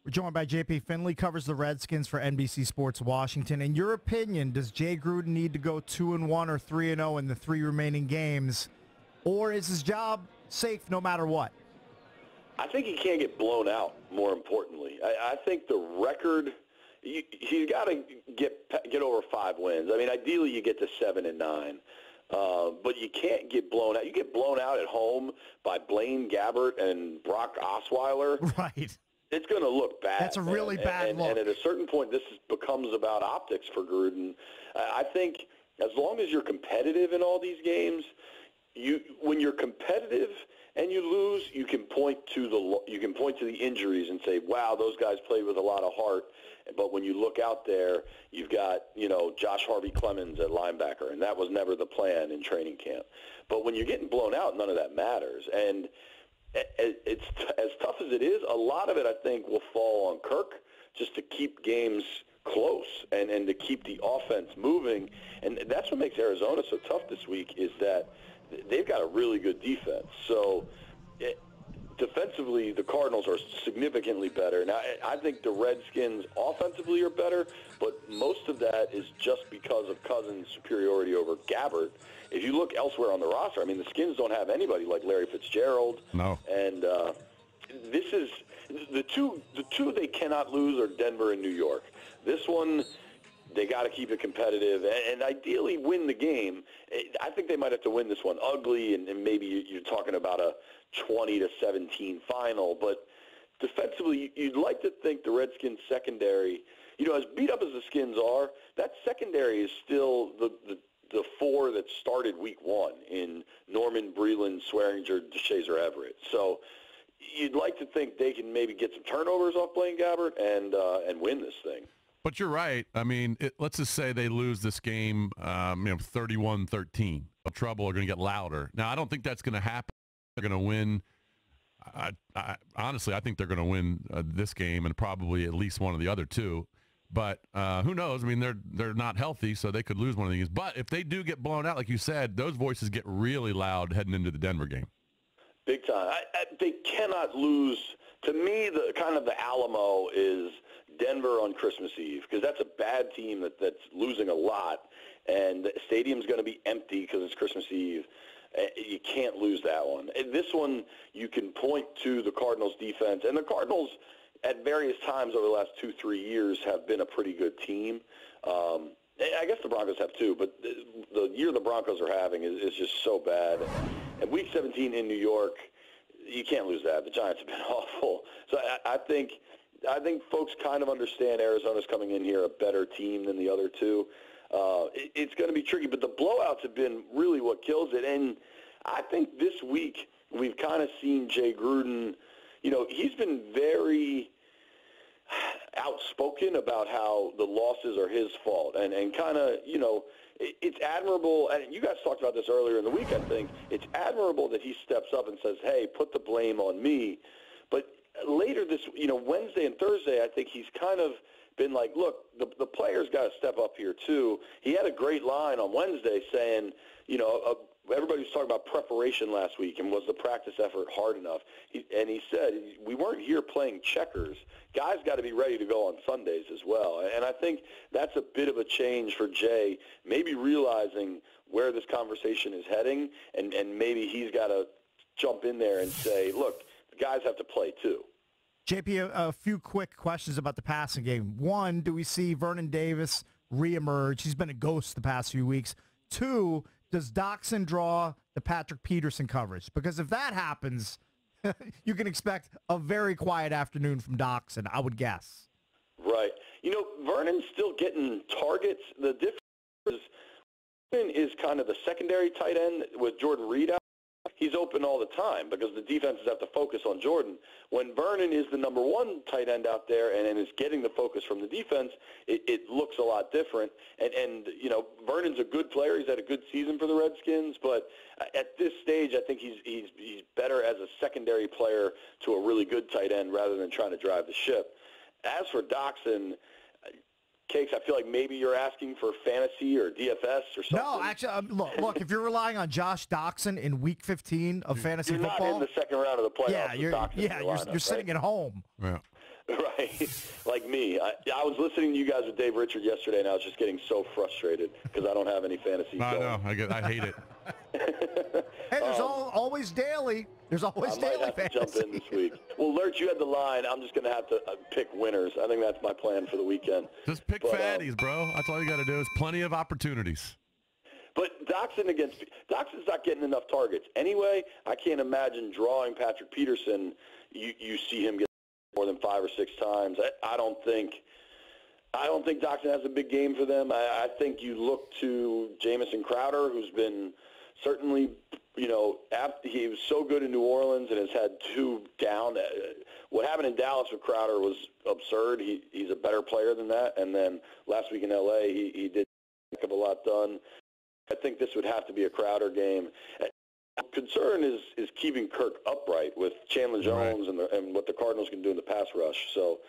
We're joined by JP Finlay, covers the Redskins for NBC Sports Washington. In your opinion, does Jay Gruden need to go 2-1 or 3-0 in the 3 remaining games, or is his job safe no matter what? I think he can't get blown out, more importantly. I think the record, he's got to get over 5 wins. I mean, ideally you get to 7 and 9. But you can't get blown out. You get blown out at home by Blaine Gabbert and Brock Osweiler. Right. It's going to look bad. That's a really bad look. And at a certain point, this becomes about optics for Gruden. I think as long as you're competitive in all these games, when you're competitive and you lose, you can point to the injuries and say, "Wow, those guys played with a lot of heart." But when you look out there, you've got, Josh Harvey Clemens at linebacker, and that was never the plan in training camp. But when you're getting blown out, none of that matters. And it's as tough as it is, a lot of it, I think, will fall on Kirk just to keep games close and to keep the offense moving. And that's what makes Arizona so tough this week, is that they've got a really good defense. So defensively, the Cardinals are significantly better. Now, I think the Redskins offensively are better, but most of that is just because of Cousins' superiority over Gabbert. If you look elsewhere on the roster, I mean, the Skins don't have anybody like Larry Fitzgerald. No. And this is the two they cannot lose are Denver and New York. This one, they got to keep it competitive and ideally win the game. I think they might have to win this one ugly, and maybe you're talking about a 20-17 final. But defensively, you'd like to think the Redskins secondary, as beat up as the Skins are, that secondary is still the 4 that started week 1 in Norman, Breland, Swearinger, DeShazer, Everett. So you'd like to think they can maybe get some turnovers off Blaine Gabbert and win this thing. But you're right. I mean, let's just say they lose this game, 31-13. Trouble are going to get louder. Now, I don't think that's going to happen. They're going to win. Honestly, I think they're going to win this game and probably at least one of the other 2. But who knows? I mean, they're not healthy, so they could lose one of these. But if they do get blown out, like you said, those voices get really loud heading into the Denver game. Big time. They cannot lose. To me, the kind of the Alamo is Denver on Christmas Eve, because that's a bad team that's losing a lot, and the stadium's going to be empty because it's Christmas Eve. You can't lose that one. And this one, you can point to the Cardinals' defense, and the Cardinals at various times over the last 2-3 years have been a pretty good team. I guess the Broncos have too, but the year the Broncos are having is just so bad. And Week 17 in New York, you can't lose that. The Giants have been awful. So I think folks kind of understand Arizona's coming in here a better team than the other 2. It's going to be tricky, but the blowouts have been really what kills it. And I think this week we've kind of seen Jay Gruden, he's been very outspoken about how the losses are his fault and kind of, it's admirable. And you guys talked about this earlier in the week, I think. It's admirable that he steps up and says, hey, put the blame on me. But later this, Wednesday and Thursday, I think he's kind of been like, look, the players got to step up here too. He had a great line on Wednesday saying, everybody was talking about preparation last week and was the practice effort hard enough. He said, we weren't here playing checkers. Guys got to be ready to go on Sundays as well. And I think that's a bit of a change for Jay, maybe realizing where this conversation is heading, and maybe he's got to jump in there and say, look, the guys have to play too. JP, a few quick questions about the passing game. 1, do we see Vernon Davis reemerge? He's been a ghost the past few weeks. 2, does Doxson draw the Patrick Peterson coverage? Because if that happens, you can expect a very quiet afternoon from Doxson, I would guess. Right. Vernon's still getting targets. The difference is Vernon is kind of the secondary tight end with Jordan Reed out. He's open all the time because the defenses have to focus on Jordan. When Vernon is the number 1 tight end out there and is getting the focus from the defense, it looks a lot different. And Vernon's a good player. He's had a good season for the Redskins, but at this stage, I think he's better as a secondary player to a really good tight end rather than trying to drive the ship. As for Doxson, Cakes, I feel like maybe you're asking for fantasy or DFS or something. No, actually, look, if you're relying on Josh Doxson in Week 15 of fantasy football, football, you're not in the second round of the playoffs. You're sitting at home. Yeah. Right, like me. I was listening to you guys with Dave Richard yesterday, and I was just getting so frustrated because I don't have any fantasy. I know. I hate it. Hey, there's always daily. There's always daily I might have to fantasy. jump in this week. Well, Lurch, you had the line. I'm just going to have to pick winners. I think that's my plan for the weekend. Just pick fatties, bro. That's all you got to do. Is plenty of opportunities. But Doxson's not getting enough targets. Anyway, I can't imagine drawing Patrick Peterson. You see him get more than 5 or 6 times. I don't think Doxson has a big game for them. I think you look to Jamison Crowder, who's been certainly, he was so good in New Orleans and has had 2 down. What happened in Dallas with Crowder was absurd. He's a better player than that. And then last week in L.A., he did a heck of a lot done. I think this would have to be a Crowder game. Concern is keeping Kirk upright with Chandler Jones and what the Cardinals can do in the pass rush. So